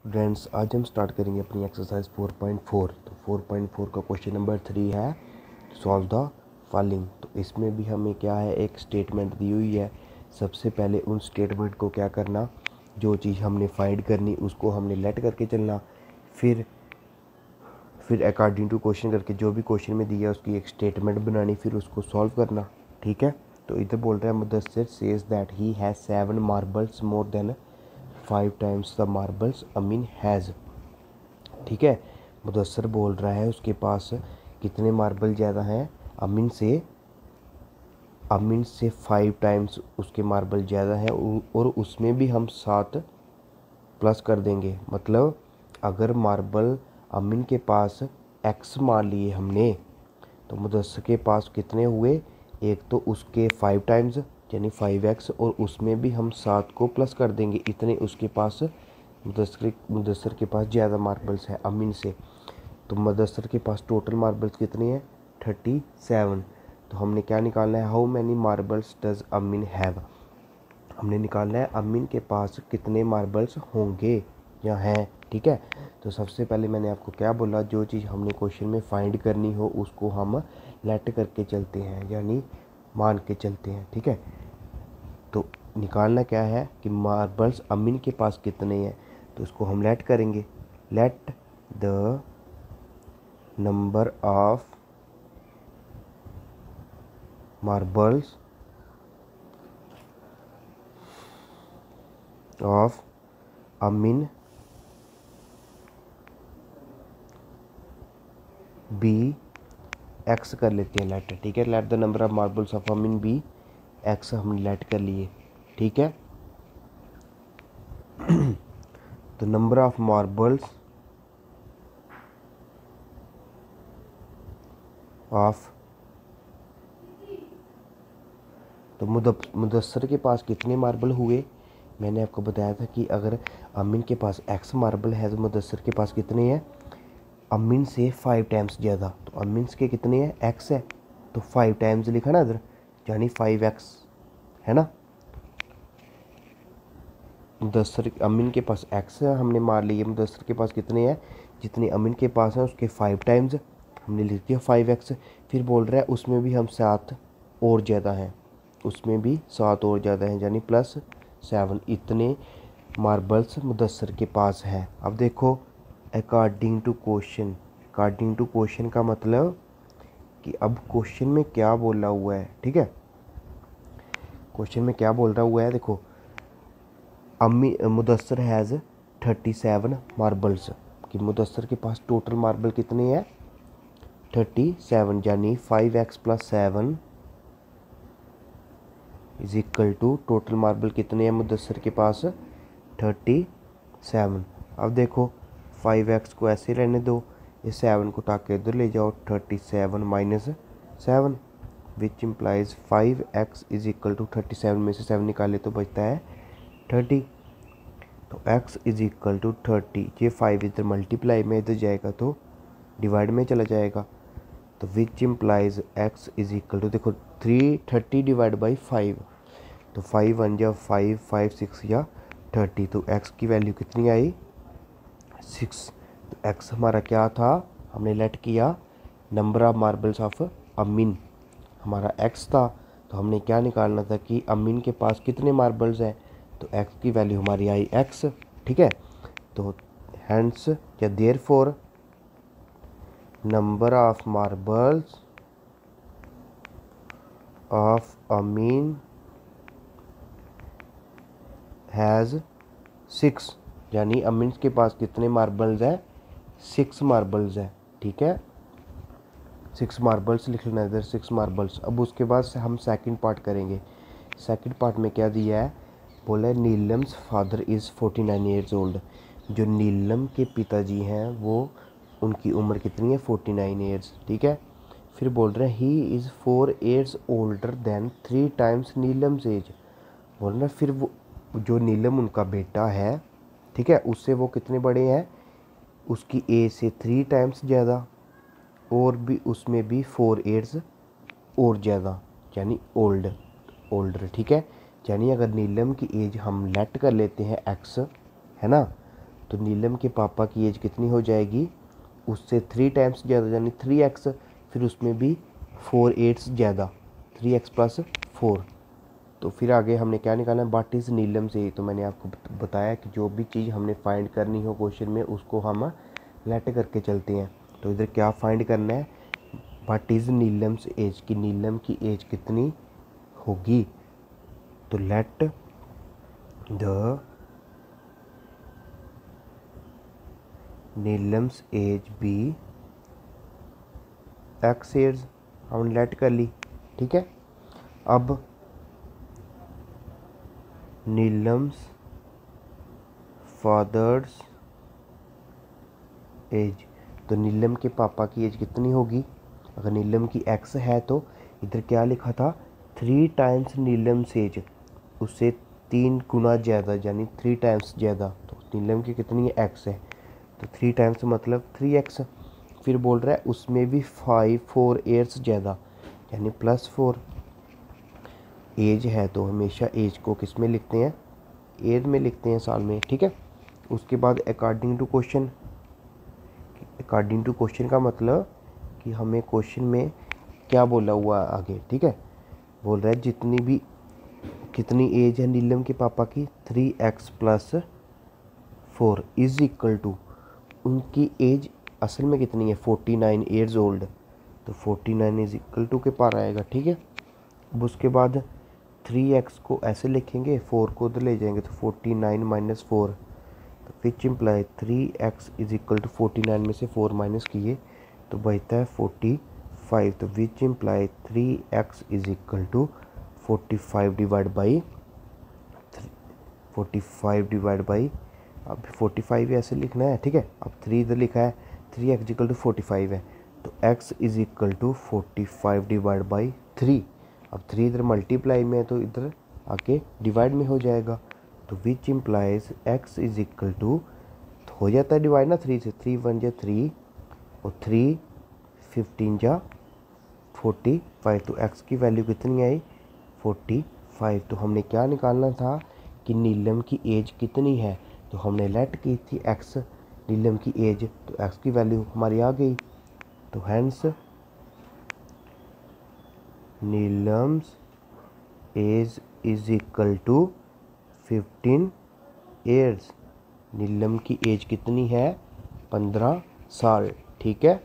Students, आज हम start करेंगे अपनी एक्सरसाइज 4.4। तो 4.4 का क्वेश्चन नंबर 3 है सॉल्व द फॉलोइंग। तो इसमें भी हमें क्या है, एक स्टेटमेंट दी हुई है। सबसे पहले उन स्टेटमेंट को क्या करना, जो चीज़ हमने फाइंड करनी उसको हमने लेट करके चलना, फिर अकॉर्डिंग टू क्वेश्चन करके जो भी क्वेश्चन में दिया उसकी एक स्टेटमेंट बनानी, फिर उसको सॉल्व करना। ठीक है। तो इधर बोल रहा है Mudassir says that he has 7 marbles more than 5 times the marbles Amin has. ठीक है। मुदस्सिर बोल रहा है उसके पास कितने मार्बल ज़्यादा हैं अमीन से 5 टाइम्स उसके मार्बल ज़्यादा हैं, और उसमें भी हम 7 प्लस कर देंगे। मतलब अगर मार्बल अमीन के पास एक्स मान लिए हमने, तो मुदस्सिर के पास कितने हुए, एक तो उसके 5 टाइम्स यानी 5x, और उसमें भी हम 7 को प्लस कर देंगे, इतने उसके पास मुदस्सिर के पास ज़्यादा मार्बल्स हैं अमीन से। तो मुदस्सिर के पास टोटल मार्बल्स कितनी है, 37। तो हमने क्या निकालना है, how many marbles does Amin have. हमने निकालना है अमीन के पास कितने मार्बल्स होंगे या हैं। ठीक है। तो सबसे पहले मैंने आपको क्या बोला, जो चीज़ हमने क्वेश्चन में फाइंड करनी हो उसको हम लेट करके चलते हैं, यानी मान के चलते हैं। ठीक है। तो निकालना क्या है कि मार्बल्स अमीन के पास कितने हैं, तो इसको हम लेट करेंगे। Let the number of marbles of Amin be x कर लेते हैं लेट। ठीक है। Let the number of marbles of Amin be x हम लेट कर लिए। ठीक है। तो नंबर ऑफ मार्बल्स ऑफ, तो मुदस्सिर के पास कितने मार्बल हुए, मैंने आपको बताया था कि अगर अमीन के पास एक्स मार्बल है तो मुदस्सिर के पास कितने हैं, अमीन से 5 टाइम्स ज़्यादा। तो अमीन के कितने हैं, एक्स है, तो 5 टाइम्स लिखा ना इधर, यानी 5x है ना। मुदस्सिर अमीन के पास एक्स है, हमने मान लिया मुदस्सिर के पास कितने हैं, जितने अमीन के पास हैं उसके 5 टाइम्स, हमने लिख दिया 5x। फिर बोल रहा है उसमें भी हम 7 और ज़्यादा हैं, उसमें भी 7 और ज़्यादा हैं, यानी +7। इतने मार्बल्स मुदस्सिर के पास हैं। अब देखो अकॉर्डिंग टू क्वेश्चन का मतलब कि अब क्वेश्चन में क्या बोला हुआ है। ठीक है। क्वेश्चन में क्या बोल रहा हुआ है, देखो मुदस्सिर हैज़ 37 मार्बल्स, कि मुदस्सिर के पास टोटल मार्बल कितने हैं, 37, यानी 5x + 7 is equal to total marble कितने हैं मुदस्सिर के पास, 37। अब देखो 5x को ऐसे रहने दो, इस 7 को उठा के इधर ले जाओ, 37 - 7 which implies 5x is equal to 37 में से 7 निकाले तो बचता है 30। तो x इज इक्वल टू 30, ये 5 इधर मल्टीप्लाई में इधर जाएगा तो डिवाइड में चला जाएगा। तो which implies x is equal to, देखो 330 डिवाइड बाई 5, तो 5 1 या 5 5 6 या 30, तो x की वैल्यू कितनी आई, 6। तो x हमारा क्या था, हमने लेट किया नंबर ऑफ मार्बल्स ऑफ अमीन, हमारा x था। तो हमने क्या निकालना था कि अमीन के पास कितने मार्बल्स हैं, तो x की वैल्यू हमारी आई x। ठीक है। तो हैंस या therefore number of marbles of Amin has 6, यानी अमीन के पास कितने मार्बल्स हैं, 6 मार्बल्स हैं। ठीक है। 6 मार्बल्स लिख लेना इधर, 6 मार्बल्स। अब उसके बाद से हम सेकंड पार्ट करेंगे। सेकंड पार्ट में क्या दिया है, बोला है Neelam's father is 49 years old. जो नीलम के पिताजी हैं वो, उनकी उम्र कितनी है, 49 ईयर्स। ठीक है। फिर बोल रहे हैं he is 4 years older than 3 times Neelam's age. बोल रहे हैं फिर वो जो नीलम उनका बेटा है, ठीक है, उससे वो कितने बड़े हैं, उसकी एज से 3 टाइम्स ज़्यादा, और भी उसमें भी 4 ईयर्स और ज़्यादा, यानी ओल्डर। ठीक है। यानी अगर नीलम की एज हम लेट कर लेते हैं x, है ना, तो नीलम के पापा की एज कितनी हो जाएगी, उससे 3 टाइम्स ज़्यादा यानी 3x, फिर उसमें भी 4 8 ज़्यादा, 3x प्लस 4। तो फिर आगे हमने क्या निकालना है, व्हाट इज़ नीलम से। तो मैंने आपको बताया कि जो भी चीज़ हमने फाइंड करनी हो क्वेश्चन में उसको हम लेट करके चलते हैं। तो इधर क्या फाइंड करना है, व्हाट इज़ नीलम्स एज, कि नीलम की एज कितनी होगी। तो let the Neelam's age be x years, हमने लेट कर ली, ठीक है। अब नीलम्स फादर्स एज, तो नीलम के पापा की एज कितनी होगी, अगर नीलम की x है तो इधर क्या लिखा था, 3 टाइम्स नीलम्स एज, उससे 3 गुना ज़्यादा यानी 3 टाइम्स ज़्यादा। तो नीलम की कितनी है, x है, तो 3 टाइम्स मतलब 3x। फिर बोल रहा है उसमें भी 4 ईयर्स ज़्यादा यानी +4 एज है। तो हमेशा एज को किस में लिखते हैं, एज में लिखते हैं, साल में, ठीक है। उसके बाद according to question, according to question का मतलब कि हमें क्वेश्चन में क्या बोला हुआ है आगे, ठीक है। बोल रहा है जितनी भी कितनी एज है नीलम के पापा की, 3x plus 4 is equal to, उनकी एज असल में कितनी है, 49 ईयर्स ओल्ड। तो 49 इज इक्वल टू के पार आएगा, ठीक है। अब उसके बाद 3x को ऐसे लिखेंगे, 4 को उधर ले जाएंगे, तो 49 माइनस 4, तो which imply 3x is equal to 49 में से 4 माइनस किए तो बचता है 45। तो which imply 3x is equal to 45 divide by 45 divide by, अब 45 ऐसे लिखना है, ठीक है। अब 3 इधर लिखा है, 3x इक्वल टू 45 है, तो x is equal to 45 divide by 3। अब 3 इधर मल्टीप्लाई में है तो इधर आके डिवाइड में हो जाएगा। तो which implies x is equal to, हो जाता है डिवाइड ना 3 से, 3 1 जा 3 और 3 15 जा 45। तो x की वैल्यू कितनी आई, 45। तो हमने क्या निकालना था कि नीलम की एज कितनी है, तो हमने लेट की थी x नीलम की एज, तो x की वैल्यू हमारी आ गई। तो hence Neelam's age is equal to 15 years, Neelam की एज कितनी है, 15 साल, ठीक है।